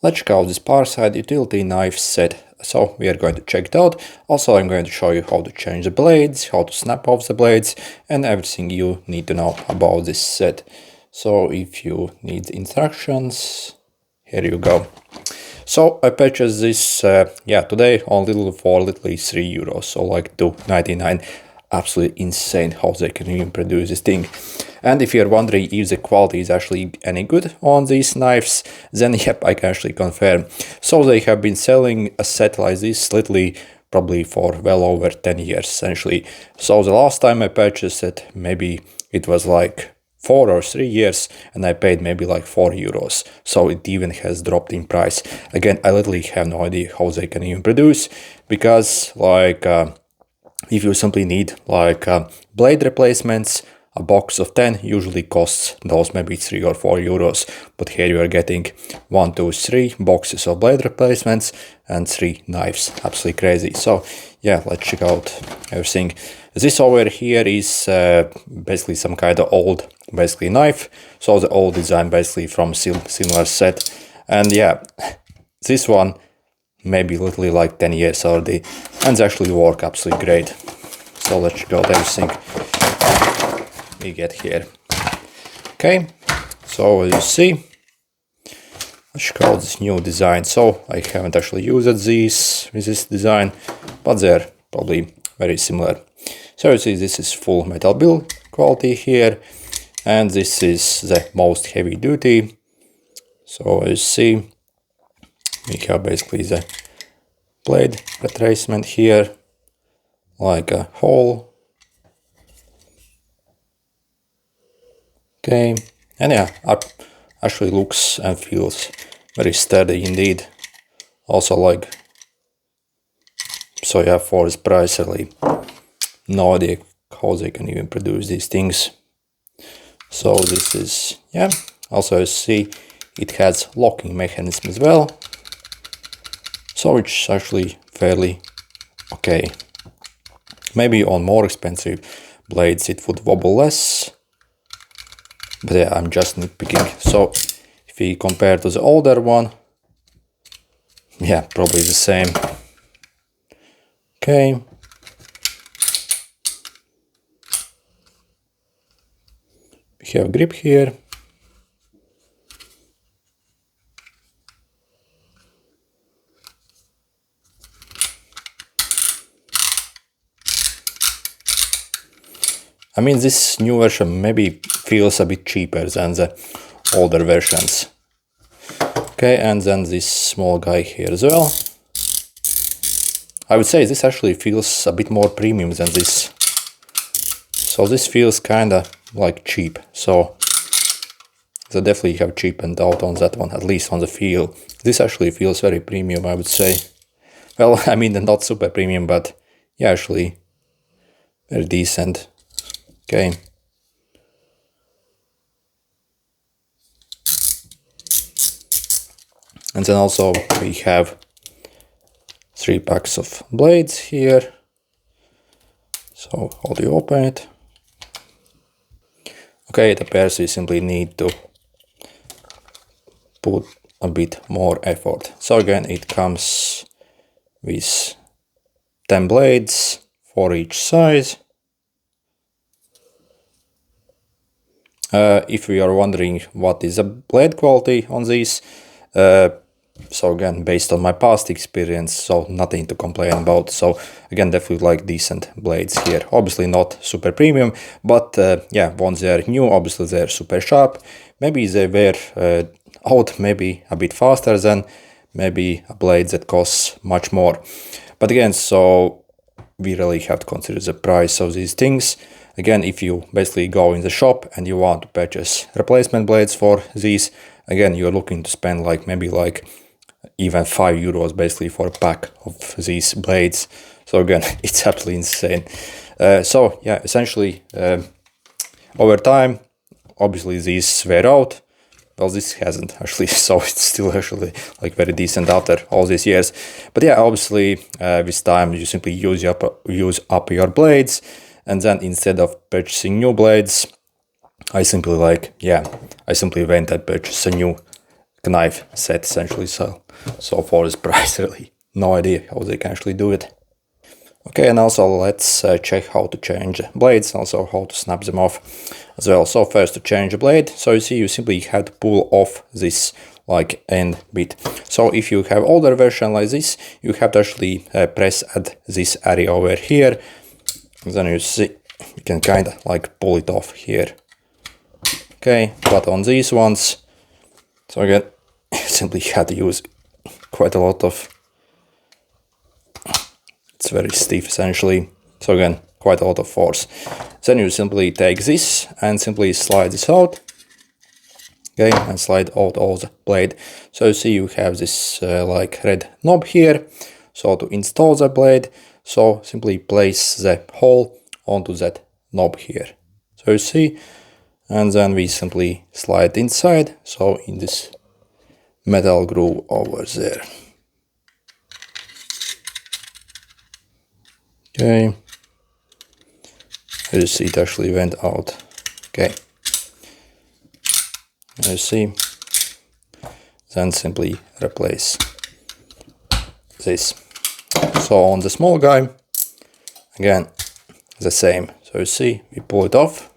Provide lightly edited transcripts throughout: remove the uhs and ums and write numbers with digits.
Let's check out this Parkside utility knife set. So we are going to check it out. Also, I'm going to show you how to change the blades, how to snap off the blades, and everything you need to know about this set. So if you need instructions, here you go. So I purchased this today on Lidl for literally €3, so like $2.99. Absolutely insane how they can even produce this thing. And if you're wondering if the quality is actually any good on these knives, then yep, I can actually confirm. So they have been selling a set like this literally probably for well over 10 years essentially. So the last time I purchased it, maybe it was like 4 or 3 years, and I paid maybe like €4. So it even has dropped in price. Again, I literally have no idea how they can even produce, because like if you simply need like blade replacements, a box of 10 usually costs those maybe €3 or €4, but here you are getting 1, 2, 3 boxes of blade replacements and 3 knives. Absolutely crazy. So yeah, let's check out everything. This over here is basically some kind of old basically knife. So the old design basically from similar set, and yeah, this one maybe literally like 10 years already, and they actually work absolutely great. So let's check out everything we get here. Okay, so as you see, let's check out this new design. So I haven't actually used these with this design, but they're probably very similar. So you see, this is full metal build quality here, and this is the most heavy duty. So as you see, we have basically the blade retracement here, like a hole. Okay, and yeah, actually looks and feels very sturdy indeed. Also like, so yeah, for this price, really no idea how they can even produce these things. So this is, yeah, also you see it has locking mechanism as well, so it's actually fairly okay. Maybe on more expensive blades it would wobble less, but yeah, I'm just nitpicking. So if we compare to the older one, yeah, probably the same. Okay. We have grip here. I mean, this new version maybe feels a bit cheaper than the older versions. Okay, and then this small guy here as well. I would say this actually feels a bit more premium than this. So this feels kinda like cheap. So they definitely have cheapened out on that one, at least on the feel. This actually feels very premium, I would say. Well, I mean, not super premium, but yeah, actually very decent. Okay. And then also we have 3 packs of blades here. So how do you open it? Okay, it appears we simply need to put a bit more effort. So again, it comes with 10 blades for each size. If we are wondering what is the blade quality on these, so again, based on my past experience, so nothing to complain about. So again, definitely like decent blades here. Obviously not super premium, but yeah, once they're new, obviously they're super sharp. Maybe they were out maybe a bit faster than maybe a blade that costs much more. But again, so we really have to consider the price of these things. Again, if you basically go in the shop and you want to purchase replacement blades for these, again, you're looking to spend like maybe like even €5 basically for a pack of these blades. So again, it's absolutely insane. So yeah, essentially over time, obviously these wear out. Well, this hasn't actually, so it's still actually like very decent after all these years. But yeah, obviously with time you simply use up your blades, and then instead of purchasing new blades, I simply went and purchased a new knife set essentially. So for this price, really no idea how they can actually do it. Okay, and also let's check how to change blades, also how to snap them off as well. So first, to change a blade, so you see you simply have to pull off this like end bit. So if you have older version like this, you have to actually press at this area over here, and then you see you can kind of like pull it off here. Okay, but on these ones, so again, simply had to use quite a lot of, it's very stiff essentially, so again, quite a lot of force. Then you simply take this and simply slide this out, okay, and slide out all the blade. So you see you have this like red knob here. So to install the blade, so simply place the hole onto that knob here. So you see, and then we simply slide inside, so in this metal groove over there. Okay, you see it actually went out. Okay, you see, then simply replace this. So on the small guy, again, the same. So you see, we pull it off,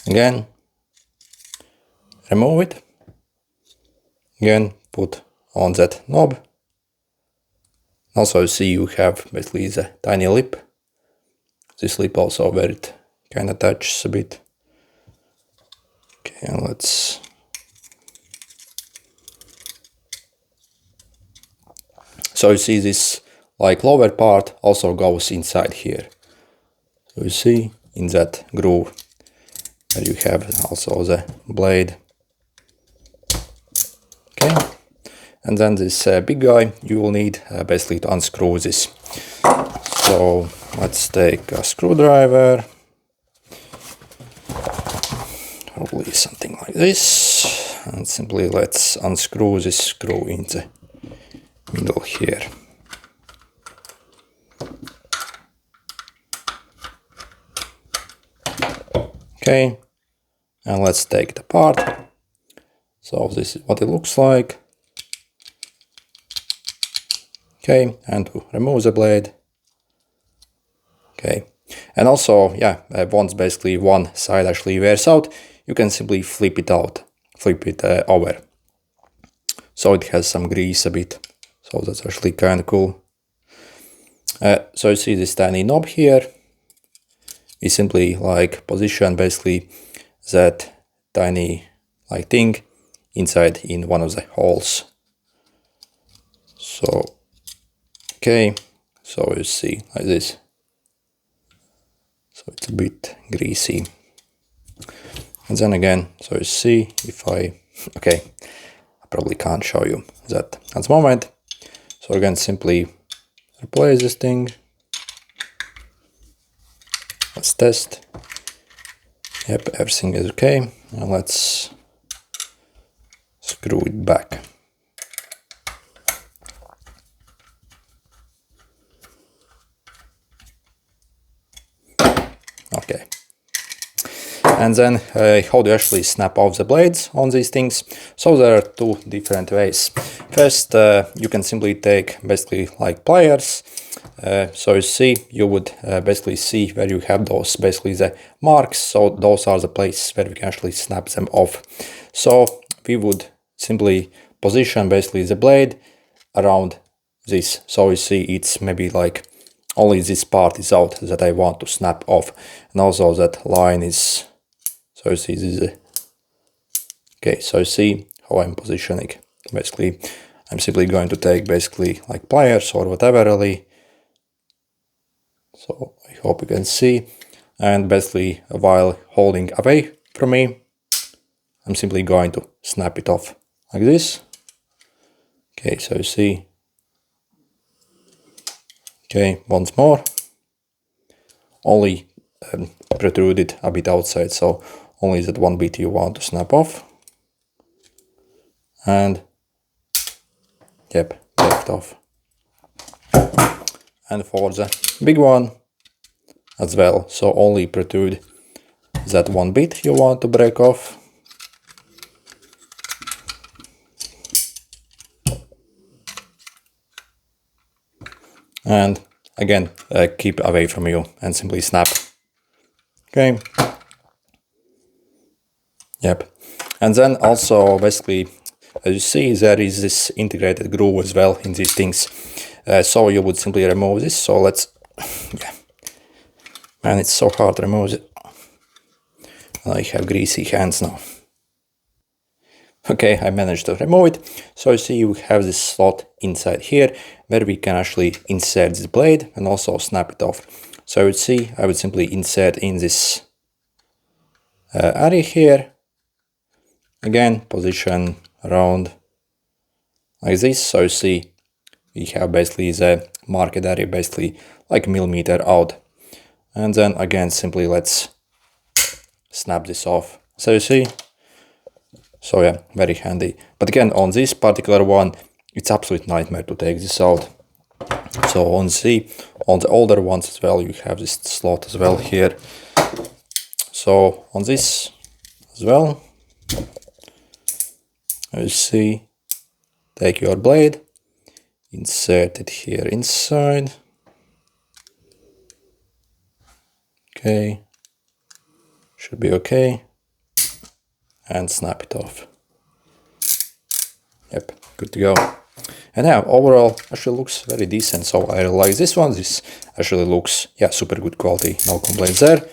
again, remove it, again, put on that knob. Also you see you have basically the tiny lip. This lip also where it kind of touches a bit. Okay, and let's... So you see this like lower part also goes inside here. So you see in that groove where you have also the blade. Okay, and then this big guy, you will need basically to unscrew this. So let's take a screwdriver, probably something like this, and simply let's unscrew this screw in the middle here. Okay, and let's take it apart. So this is what it looks like. Okay, and to remove the blade. Okay, and also, yeah, once basically one side actually wears out, you can simply flip it out, flip it over. So it has some grease a bit, so that's actually kind of cool. So you see this tiny knob here. We simply like position basically that tiny like thing inside in one of the holes. So, okay, so you see like this. So it's a bit greasy. And then again, so you see if I, okay, I probably can't show you that at the moment. So again, simply replace this thing. Let's test. Yep, everything is okay. Now let's screw it back. Okay. And then how do you actually snap off the blades on these things? So there are two different ways. First, you can simply take basically like pliers. So you see, you would basically see where you have those basically the marks. So those are the places where we can actually snap them off. So we would simply position basically the blade around this. So you see it's maybe like only this part is out that I want to snap off. And also that line is, so you see this is, okay, so you see how I'm positioning. Basically, I'm simply going to take basically like pliers or whatever really. So I hope you can see. And basically while holding away from me, I'm simply going to snap it off like this. Okay, so you see. Okay, once more. Only protrude it a bit outside, so only that one bit you want to snap off. And yep, left off. And for the big one as well, so only protrude that one bit you want to break off. And again, keep away from you and simply snap. Okay. Yep. And then also basically, as you see, there is this integrated groove as well in these things. So you would simply remove this. So let's, yeah. Man, it's so hard to remove it. I have greasy hands now. Okay, I managed to remove it. So you see, you have this slot inside here where we can actually insert the blade and also snap it off. So you would see, I would simply insert in this area here. Again, position around like this. So you see, we have basically the marked area basically like a millimeter out. And then again, simply let's snap this off. So you see, so yeah, very handy. But again, on this particular one, it's absolute nightmare to take this out. So on the older ones as well, you have this slot as well here. So on this as well, you see, take your blade, insert it here inside. Okay, should be okay. And snap it off. Yep, good to go. And yeah, overall actually looks very decent. So I really like this one. This actually looks, yeah, super good quality. No complaints there.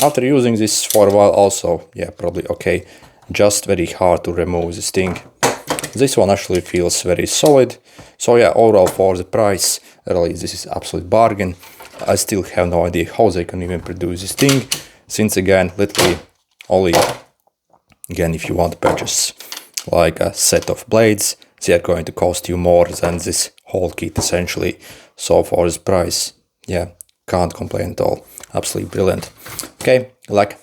After using this for a while also, yeah, probably okay. Just very hard to remove this thing. This one actually feels very solid. So yeah, overall for the price, really this is absolute bargain. I still have no idea how they can even produce this thing. Since again, literally only, again, if you want to purchase like a set of blades, they are going to cost you more than this whole kit essentially. So for this price, yeah, can't complain at all. Absolutely brilliant. Okay, good luck.